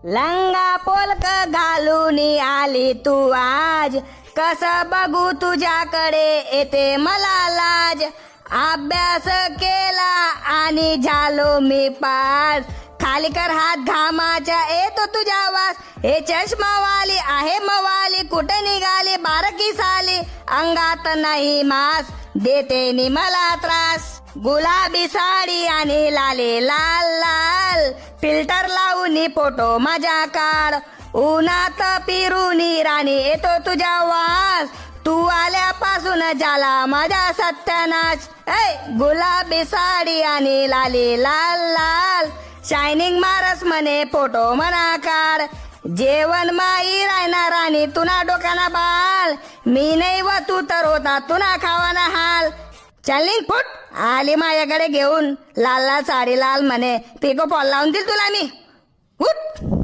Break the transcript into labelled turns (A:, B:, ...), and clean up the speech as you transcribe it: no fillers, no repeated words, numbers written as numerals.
A: लंगा Pollock घालून आली तू आज, कसं बघू तुझ्याकडे येते मला लाज. अभ्यास केला आणि झालो मी पास, खाली कर हात घामाच्या येतो तुझ्या वास. हे चष्मावाली आहे मवाली, कुठे निघाली बारकी साली, अंगात नाही मास देते नि मला त्रास. गुलाबी साडी आणि लाले लाल लाल, फिल्टर लावून फोटो माझ्या काढ. उन्हात फिरून राणी येतो तुझ्या वास, तू आल्यापासून झाला माझा सत्यानाश. गुलाबी साडी आणि लाली लाल लाल, शायनिंग मारस म्हणे फोटो म्हणा काढ. जेवण माई राहणार राणी तुना डोक्याना बाल, मी नाही व तू तर होता तुना खावाना हाल. चॅलिंग फुट आली माझ्याकडे घेऊन, लाल लाल साडी लाल म्हणे, पिको फॉल लावून दिल तुला मी. उठ.